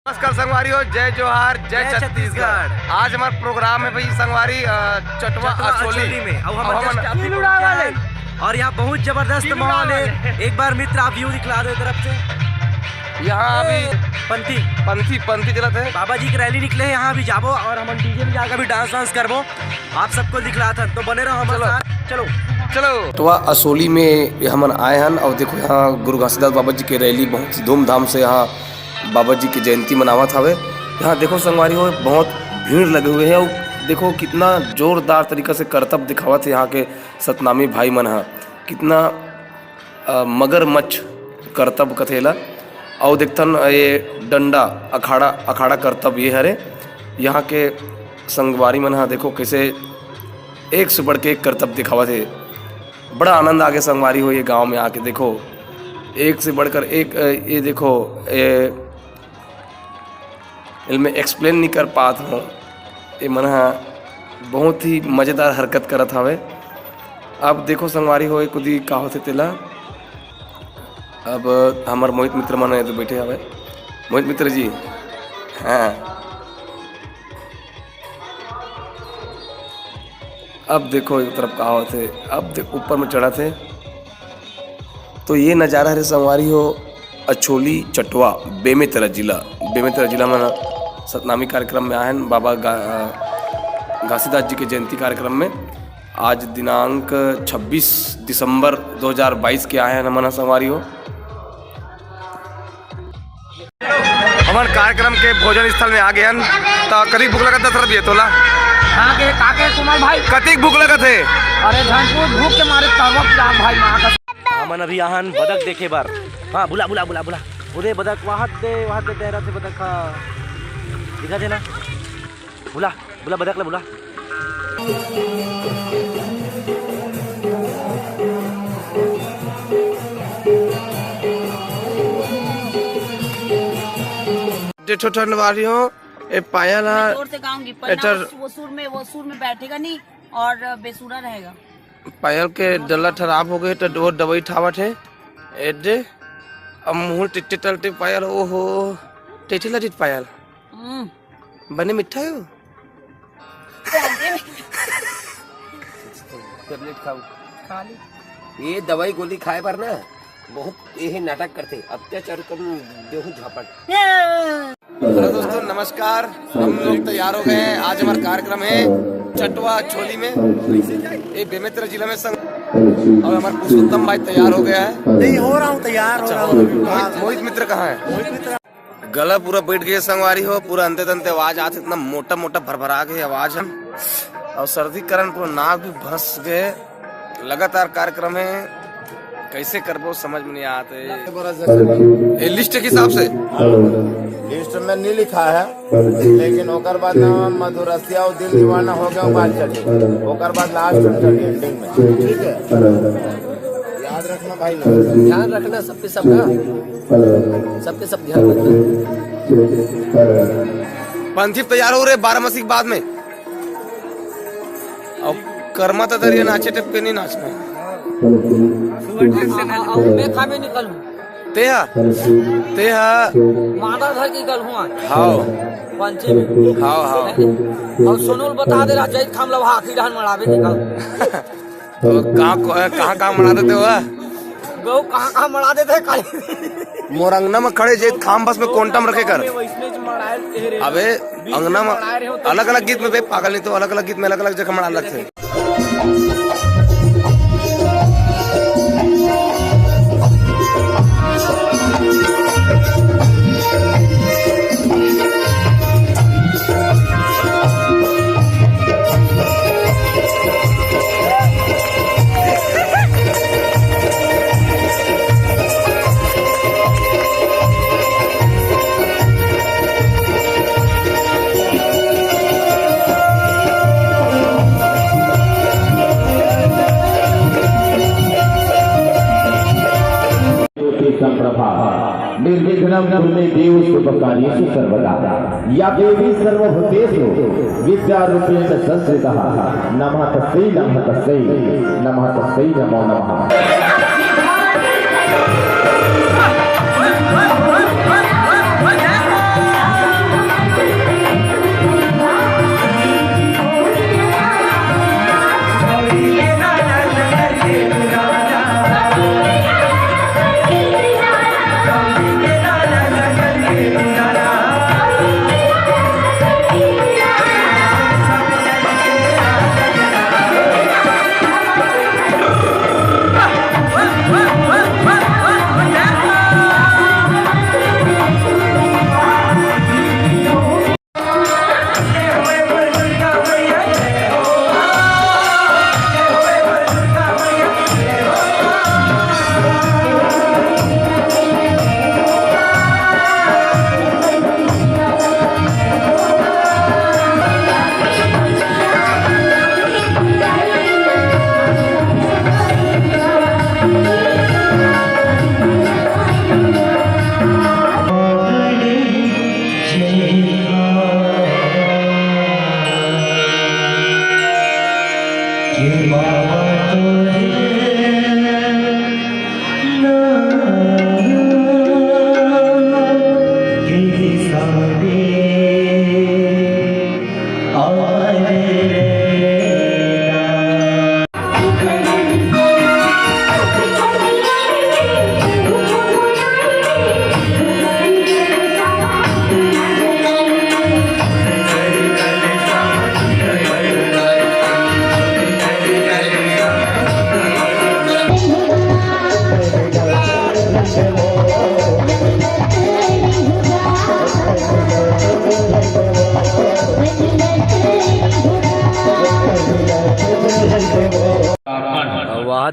नमस्कार संगवारी हो, जय जोहार, जय छत्तीसगढ़। आज हमारा प्रोग्राम है भाई संगवारी चटवा असोली में और यहाँ बहुत जबरदस्त माहौल है। एक बार मित्र आप व्यू दिखला दो तरफ से। यहाँ अभी पंथी चलत है। बाबा जी की रैली निकले हैं, यहाँ भी जाबो और हम डीजे में जाकर भी डांस करबो, आप सबको दिखला था। तो बने रहो हमारे साथ। चलो चटवा असोली में हम आए हैं और देखो यहाँ गुरु घासीदास बाबा जी की रैली बहुत ही धूमधाम से यहाँ बाबा जी की जयंती मनावत हवे। यहाँ देखो संगवारी हो बहुत भीड़ लगे हुए हैं और देखो कितना जोरदार तरीका से करतब दिखावत है यहाँ के सतनामी भाई मन है। कितना मगरमच्छ करतब कथेला और देखतन ये डंडा अखाड़ा करतब ये हरे यहाँ के संगवारी मन है। देखो कैसे एक से बढ़ के एक करतब दिखावत है। बड़ा आनंद आगे संगवारी हो ये गांव में आके। देखो एक से बढ़कर एक ये देखो इनमें एक्सप्लेन नहीं कर पात हूँ। ये मन बहुत ही मज़ेदार हरकत करत हवे। अब देखो संगवारी हो कुछ का होते तेला। अब हमारे मोहित मित्र मन तो बैठे हवे। मोहित मित्र जी, हाँ अब देखो एक तरफ कहा होते। अब देखो ऊपर में चढ़ा थे तो ये नज़ारा है संगवारी हो अछोली चटवा बेमेतरा जिला में सतनामी कार्यक्रम में आए हैं बाबा घासीदास जी के जयंती कार्यक्रम में। आज दिनांक 26 दिसंबर 2022 के आए हैं हमारा संगवारी हो। हमारे कार्यक्रम के भोजन स्थल में आ गए हैं। तो कभी भूख लगा था ये तोला हाँ के काके कुमार भाई कतिक भूख लगा थे। अरे धनपुर भूख के मारे तड़प जाम भाई मां का। हमन अभी यहाँ बदक देखे बार। हाँ बुला उदे बदक वहाँ दे तैरा थे बदक दिखा देना। बुला बदक ले बुला। जो ठंड वाली हो ये पायल वसूर में बैठेगा नहीं और बेसुरा रहेगा। पायल के डल्ला खराब हो गए तो वो दवाई ठावट है एडे। अब मुँह टिट्टे टलटे पायल। ओहो टेठी लटिट पायल बने मिठा हो। टेबलेट खाओ ये दवाई गोली खाए पर ना बहुत यही नाटक करते अत्याचार कर देहू झापट। हेलो दोस्तों नमस्कार, हम लोग तैयार हो गए हैं। आज हमारा कार्यक्रम है चटवा छोली में, ये बेमेतरा जिला में संग। और हमारे पुरुषोत्तम भाई तैयार हो गया है। नहीं हो रहा हूँ तैयार हो रहा हूँ। मोहित मित्र कहाँ है? गला पूरा बैठ गया संगवारी हो, पूरा अंते तंते आवाज आती, इतना मोटा भरभरा के आवाज है और सर्दी कारण पूरा नाक भी भस गए। लगातार कार्यक्रम है, कैसे करबो समझ में नहीं आते। लिस्ट के हिसाब से लिस्ट में नहीं लिखा है, लेकिन ओकर बाद मधुरसिया और दिल दीवाना हो गया बात चली, ओकर बाद लास्ट चली एंडिंग में। ठीक है, याद रखना भाई, ध्यान रखना सबके सब ध्यान रखना। पंथी तैयार हो रहे 12 मसीह बाद में। अब कर्मा तो दरिया नाचे टिप के नहीं नाचना। मैं खामे निकलूं तेहा मादा घर की गल हुआ। हाँ पंचे में हाँ और सोनूल बता दे रहा जैत खाम लवा आखिरी धान मरावे निकल। तो कहाँ मना देते हो? गौ कहाँ मरा देते हैं काली मोरंगना में खड़े जैत खाम बस में कोंटम रखे कर। अबे अंगना में अलग अलग गीत में पागल नहीं तो अलग अलग गीत में अलग अलग जगह मना लगते। निर्विघ्नं कुरुते देव शुभकार्येषु सर्वदा। या देवी सर्वभूतेषु विद्यारूपेण संस्थितः। नमः तस्यै नमो नमः।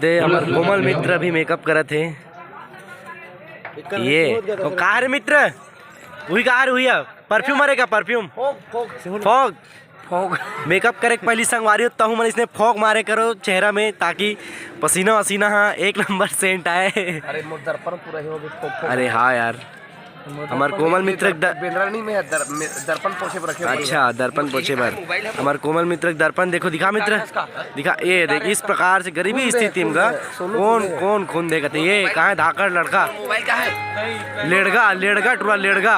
दे हमार कोमल मित्र भी मेकअप करत थे ये तो कहा रे मित्र वही कहा रे हुई परफ्यूम मारेगा परफ्यूम फॉग फॉग मेकअप करे पहली संगवारी हो तहु मन इसने फॉग मारे करो चेहरा में ताकि पसीना वसीना हाँ एक नंबर सेंट आए। अरे मोर दर्पण पूरा ही हो गए। अरे हाँ यार हमार कोमल मित्र बेंद्रानी में दर्पण पोछे पर रखे। अच्छा दर्पण पोछे पर हमार कोमल मित्र दर्पण देखो दिखा मित्र दिखा ये देख इस प्रकार से गरीबी स्थिति में कौन कौन खून देगा ये कहाँ है धाकड़ लड़का लेड़गा लेड़गा टूरा लेड़गा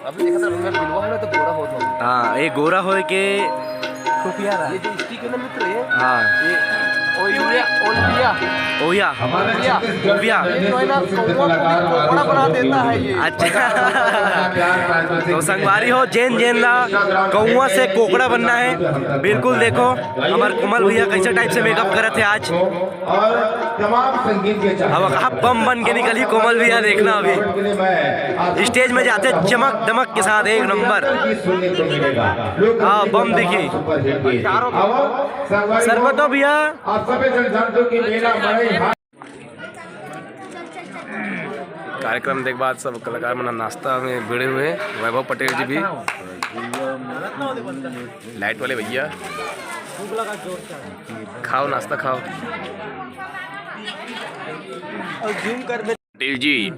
अभी देखा था मैं बिलवा में तो गोरा होता हूँ। हाँ ये गोरा हो के ये जो स्टिक है ना मित्र ये हाँ ओलिया ओया ओविया बड़ा बना देता है ये। अच्छा तो संगवारी हो जैन जैन ला कौआ से कोकड़ा बनना है बिल्कुल। देखो हमारे कोमल भैया कैसे टाइप से मेकअप करे थे आज अब कहा बम बन के निकली कोमल भैया देखना अभी स्टेज में जाते चमक दमक के साथ एक नंबर। हाँ बम दिखी सरबतो भैया कार्यक्रम देख बाद सब कलाकार मना नाश्ता में भिड़े हुए हैं। वैभव पटेल जी भी लाइट वाले भैया खाओ नाश्ता खाओ। पटेल जी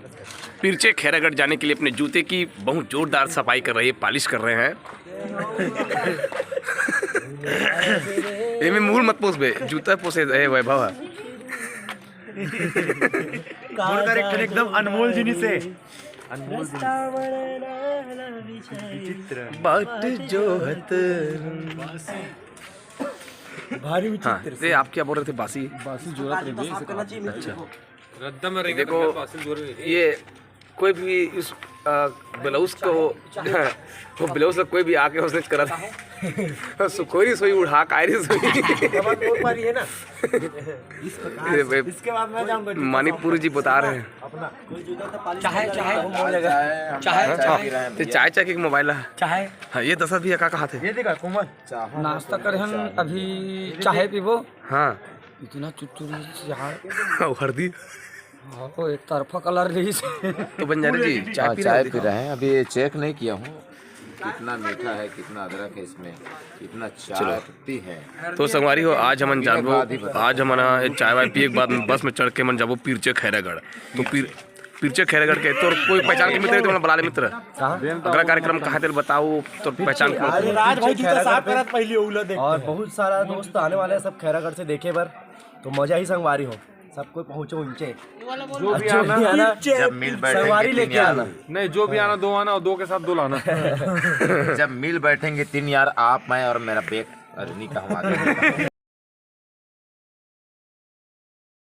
पिरचे खैरागढ़ जाने के लिए अपने जूते की बहुत जोरदार सफाई कर रही है पॉलिश कर रहे हैं। ये में मूल मत पोस बे जूता पोसे है वैभव एकदम अनमोल जिनिस है बाट जोहत भारी हाँ ये आप क्या बोल रहे थे बासी अच्छा देखो ये कोई भी इस ब्लाउज को वो ब्लाउज का कोई भी आके उसने करा था सुखोरी सोई उड़ा कायरी सोई है ना इसके बाद मैं जाऊंगा मणिपुर जी बता रहे हैं चाहे चाय चाय के मोबाइल है चाहे हाँ ये दशरथ भैया का कहा थे ये देखा कोमल नाश्ता करे हम अभी चाहे पीबो हाँ इतना चुटचुरी चाय हरदी वो एक तरफा कलर रही तो बंजारे जी चाय पी रहे हैं अभी चेक नहीं किया हूँ कितना मीठा है कितना अदरक है इसमें कितना चाय पत्ती है। तो संगवारी हो आज हम जाबो आज हमारा चाय वाय पिए के बाद बस में चढ़ के मन जाबो पिरचे खैरागढ़। तो पिरचे खैरागढ़ के तो कोई पहचान के मित्र है तो बुला ले मित्र अगला कार्यक्रम कहाँ थे बताओ तो पहचान राज भाई जूता साफ करत पहले उला देख और बहुत सारा दोस्त आने वाले हैं सब खैरागढ़ से देखे पर तो मजा ही संगवारी हो सब कोई पहुंचो ऊंचे जो भी आना जब मिल संगवारी बैठेंगे लेके आना नहीं जो भी आना दो आना और दो के साथ दो लाना जब मिल बैठेंगे 3 यार आप मैं और मेरा बेग अरनी का हमारे